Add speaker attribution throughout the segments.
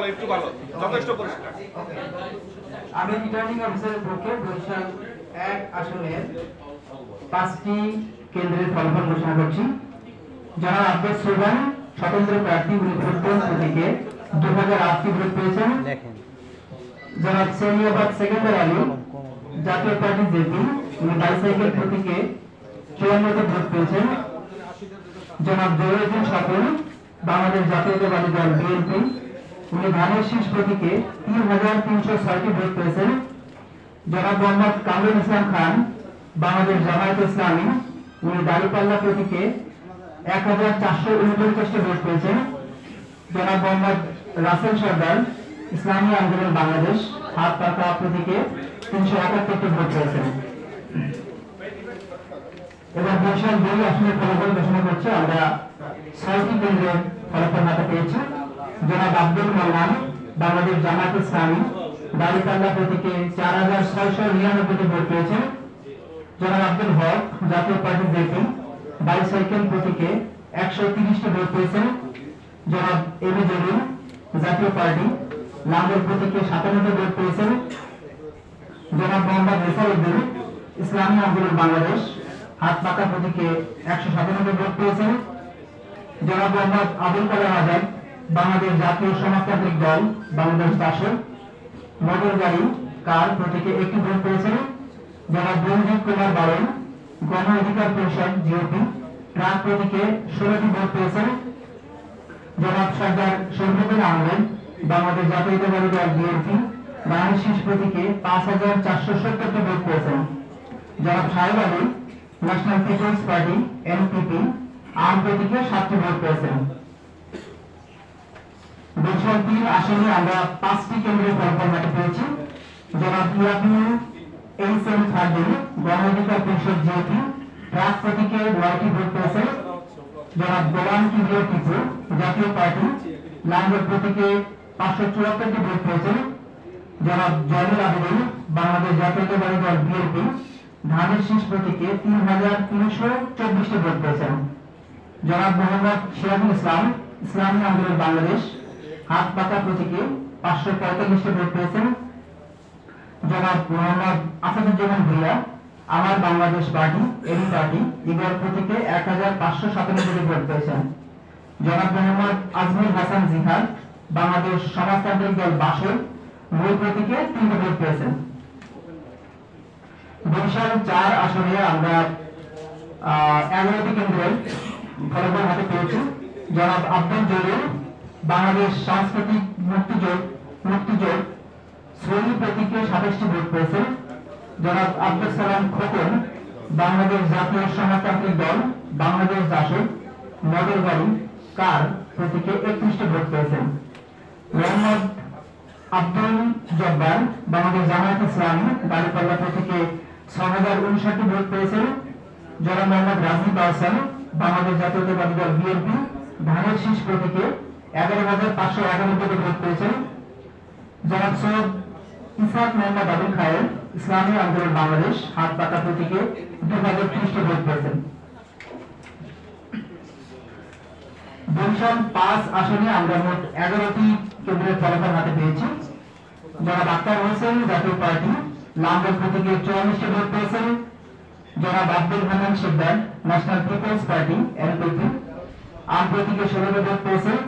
Speaker 1: একটু ভালো যথেষ্ট পরিষ্কার।
Speaker 2: আমি রিটার্নিং অফিসারের পক্ষে বরিশাল 1 আসনের 5টি কেন্দ্রের ফলাফল ঘোষণা করছি। যারা আব্দুল সুলতান স্বতন্ত্র প্রার্থী উনি ভোটগ্রহণ প্রতীকে 2008টি ভোট পেয়েছেন। যারা সেনিয়াবাদ সেকেন্ডার আলী জাতীয় পার্টি জেপি উনি বাইসাইকেল প্রতীকে 54টি ভোট পেয়েছেন। জনাব জহিরুদ্দিন সকল বাংলাদেশ জাতীয়তাবাদী দল বিএনপি উনি ধানের শীষ প্রতীকে 3306টি ভোট পেয়েছেন। জনাব মোহাম্মদ কামরুল ইসলাম খান বাংলাদেশ জামায়াতে ইসলামী উনি দাঁড়িপাল্লা প্রতীকে 1439টি ভোট পেয়েছেন। জনাব মোহাম্মদ রাসেল সরদার ইসলামী আন্দোলন বাংলাদেশ হাত পাকা প্রতীকে 371টি ভোট পেয়েছেন। এবার বরিশাল 2 আসনের ফলাফল ঘোষণা করছে। আমরা 6টি কেন্দ্রের ফলাফল হাতে পেয়েছি। জনাব আব্দুল মান্নান বাংলাদেশ জামায়াত ইসলামী দাঁড়িপাল্লা প্রতীকে 4699টি ভোট পেয়েছেন। জনাব আব্দুল হক জাতীয় পার্টি জেপি বাইসাইকেল প্রতীকে 130টি ভোট পেয়েছেন। জনাব এম এ জলিল জাতীয় পার্টি লাঙ্গল প্রতীকে 57টি ভোট পেয়েছেন। জনাব মোহাম্মদ রেসাউদ্দিন ইসলামী আন্দোলন বাংলাদেশ হাত পাকা প্রতীকে 157টি ভোট পেয়েছেন। জনাব মোহাম্মদ আবুল কালাম আজাদ বাংলাদেশ জাতীয় সমাজতান্ত্রিক দল বাংলাদেশ জাসদ মোটর গাড়ি কার প্রতীকে 1টি ভোট পেয়েছেন। জনাব রঞ্জিত কুমার বারণ গণ অধিকার পরিষদ জিওপি ট্রাক প্রতীকে 16টি ভোট পেয়েছেন। জনাব সরদার শরীফুদ্দিন আহমেদ বাংলাদেশ জাতীয়তাবাদী দল বিএনপি ধানের শীষ প্রতীকে 5470টি ভোট পেয়েছেন। জনাব Saheb Ali National People's Party NPP আম প্রতীকে 7টি ভোট পেয়েছেন। বরিশাল 3 আসনে আমরা 5টি কেন্দ্রের ফলাফল হাতে পেয়েছি। জনাব ইয়াকুল এইচএম খাদিম গণ অধিকার পরিষদ জিওপি ট্রাক প্রতীকে 9টি ভোট পেয়েছেন। জনাব গোলাম কিবরিয়া টিপু জাতীয় পার্টি লাঙ্গল প্রতীকে 574টি ভোট পেয়েছেন। জনাব জয়নুল আবেদিন বাংলাদেশ জাতীয়তাবাদী দল বিএনপি ধানের শীষ প্রতীকে 3324টি ভোট পেয়েছেন। জনাব মোহাম্মদ সিরাজুল ইসলাম ইসলামী আন্দোলন বাংলাদেশ হাত পাকা প্রতীকে 545টি ভোট পেয়েছেন। জনাব মোহাম্মদ আসাদুজ্জামান ভুইয়া আমার Bangladesh party AB party eagle প্রতীকে 1597টি ভোট পেয়েছেন। জনাব মোহাম্মদ আজমুল হাসান জিহাদ বাংলাদেশ সমাজতান্ত্রিক দল বাসদ মূল প্রতীকে 3টি ভোট পেয়েছেন। বরিশাল 4 আসনে আমরা 11টি কেন্দ্রের ফলাফল হাতে পেয়েছি। জনাব আব্দুল জলিল বাংলাদেশ সাংস্কৃতিক মুক্তিজোট শ্রেণী প্রতীকে 27টি ভোট পেয়েছেন। জনাব আব্দুল সালাম খোকন বাংলাদেশ জাতীয় সমাজতান্ত্রিক দল বাংলাদেশ জাসদ মোটর গাড়ি কার প্রতীকে 31টি ভোট পেয়েছেন। মোহাম্মদ আব্দুল জব্বার বাংলাদেশ জামায়াত ইসলামী দাঁড়িপাল্লা প্রতীকে 6059টি ভোট পেয়েছেন। জনাব মোহাম্মদ রাজীব আহসান বাংলাদেশ জাতীয়তাবাদী দল বিএনপি ধানের শীষ প্রতীকে 11591টি ভোট পেয়েছেন। জনাব সৈয়দ ইসাক মোহাম্মদ আবুল খায়ের ইসলামী আন্দোলন বাংলাদেশ হাত পাকা প্রতীকে 2030টি ভোট পেয়েছেন। বরিশাল 5 আসনে আমরা মোট 11টি কেন্দ্রের ফলাফল হাতে পেয়েছি। জনাব আক্তার হোসেন জাতীয় পার্টি লাঙ্গল প্রতীকে 44টি ভোট পেয়েছেন। জনাব Abdul Hannan Sikdar National People's Party NPP আম প্রতীকে 16টি ভোট পেয়েছেন।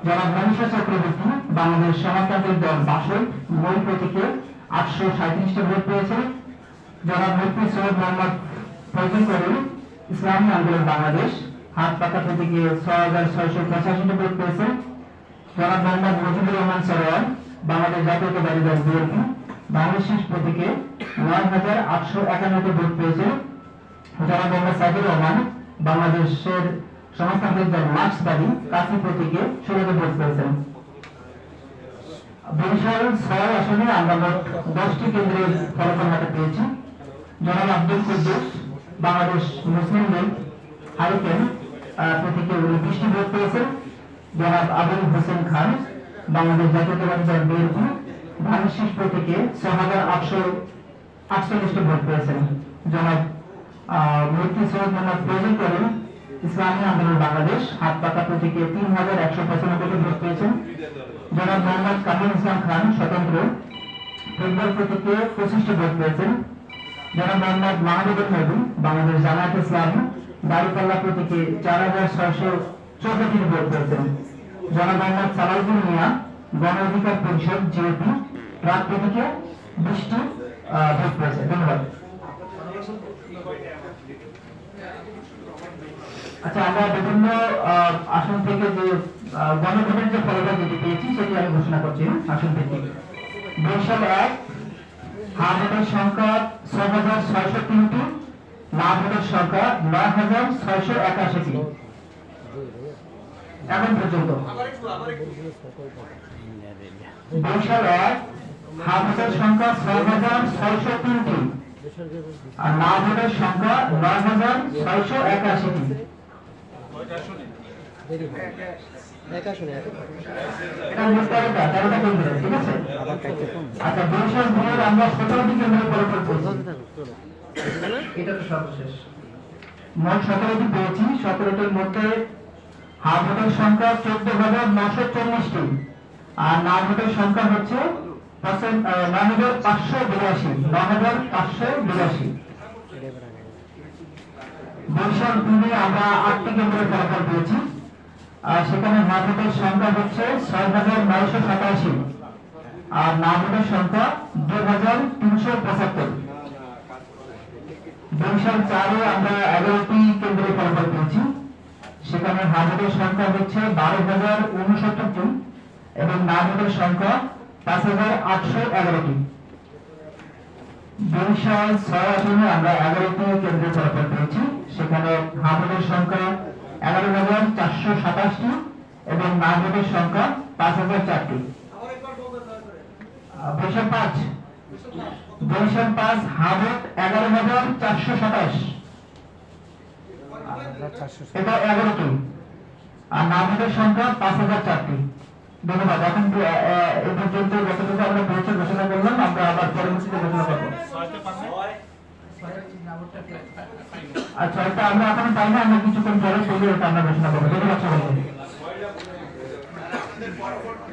Speaker 2: জনাব মনীষা চক্রবর্তী বাংলাদেশ সমাজতান্ত্রিক দল বাসদ মূল প্রতীকে 837টি ভোট পেয়েছেন। জনাব মুফতি সৈয়দ মোহাম্মদ ফয়জুল করিম ইসলামী আন্দোলন বাংলাদেশ হাত পাকা প্রতীকে 6685টি ভোট পেয়েছেন। জনাব মোহাম্মদ মজিবুর রহমান সরোয়ার বাংলাদেশ জাতীয়তাবাদী দল বিএনপি ধানের শীষ প্রতীকে 9851টি ভোট পেয়েছেন। জনাব মোহাম্মদ সাইদুর রহমান বাংলাদেশের সমাজতান্ত্রিক দল মার্ক্সবাদী কাসি প্রতীকে 16টি ভোট পেয়েছেন। বরিশাল 6 আসনে আমরা মোট 10টি কেন্দ্রের ফলাফল হাতে পেয়েছি। জনাব আব্দুল কুদ্দুস বাংলাদেশ মুসলিম লীগ হারিকেন প্রতীকে 20টি ভোট পেয়েছেন। জনাব আবুল হোসেন খান বাংলাদেশ জাতীয়তাবাদী দল বিএনপি ধানের শীষ প্রতীকে 6800 48টি ভোট পেয়েছেন। জনাব মুফতি সৈয়দ মোহাম্মদ ফজল করিম ইসলামী আন্দোলন বাংলাদেশ হাত পাকা প্রতীকে 3195টি ভোট পেয়েছেন। জনাব মোহাম্মদ কামরুল ইসলাম খান স্বতন্ত্র ফুটবল প্রতীকে 25টি ভোট পেয়েছেন। জনাব মোহাম্মদ মাহমুদুল নবী বাংলাদেশ জামায়াত ইসলামী দাঁড়িপাল্লা প্রতীকে 4614টি ভোট পেয়েছেন। জনাব মোহাম্মদ সালাউদ্দিন মিয়া গণ অধিকার পরিষদ জিওপি ট্রাক প্রতীকে 20টি ভোট পেয়েছে। ধন্যবাদ। আচ্ছা, আমরা বিভিন্ন আসন থেকে যে গণভোটের যে ফলাফল যেটি পেয়েছি সেটি আমি ঘোষণা করছি আসন ভিত্তিক। বরিশাল 1 হ্যাঁ ভোটের সংখ্যা 6603টি, না ভোটের সংখ্যা 9681টি এখন পর্যন্ত। বরিশাল 1 হ্যাঁ ভোটের সংখ্যা 6603টি আর না ভোটের সংখ্যা 9681টি। এটা মুস্তারিকা 13টা কেন্দ্রে, ঠিক আছে? আচ্ছা, বরিশাল জেলার আমরা 17টি কেন্দ্রে ফলাফল পেয়েছি। এটা তো সর্বশেষ। মোট 17টি পেয়েছি। 17টির মধ্যে হ্যাঁ ভোটের সংখ্যা 14944টি আর না ভোটের সংখ্যা হচ্ছে 9582। বরিশাল 2-এ আমরা 8টি কেন্দ্রে ফলাফল পেয়েছি। সেখানে হ্যাঁ ভোটের সংখ্যা হচ্ছে 6987 আর না ভোটের সংখ্যা 2375। বরিশাল 4-এ আমরা 11টি কেন্দ্রে ফলাফল পেয়েছি। সেখানে হ্যাঁ ভোটের সংখ্যা হচ্ছে 12069টি এবং না ভোটের সংখ্যা 5811টি। বরিশাল 6 আসনে আমরা 11টি কেন্দ্রে ফলাফল পেয়েছি। সেখানে হ্যাঁ ভোটের সংখ্যা 11427টি এবং না ভোটের সংখ্যা 5004টি। বরিশাল 5 হ্যাঁ ভোট 11427, এটা 11টি আর না ভোটের সংখ্যা 5004টি। ধন্যবাদ। এখন এই পর্যন্ত যতটুকু আমরা পেয়েছি ঘোষণা করলাম, আমরা আবার পরবর্তীতে ঘোষণা করবো। আচ্ছা, এটা আমরা এখন পাই না, আমরা কিছুক্ষণ পরে আমরা ঘোষণা করবো। ধন্যবাদ সবাইকে।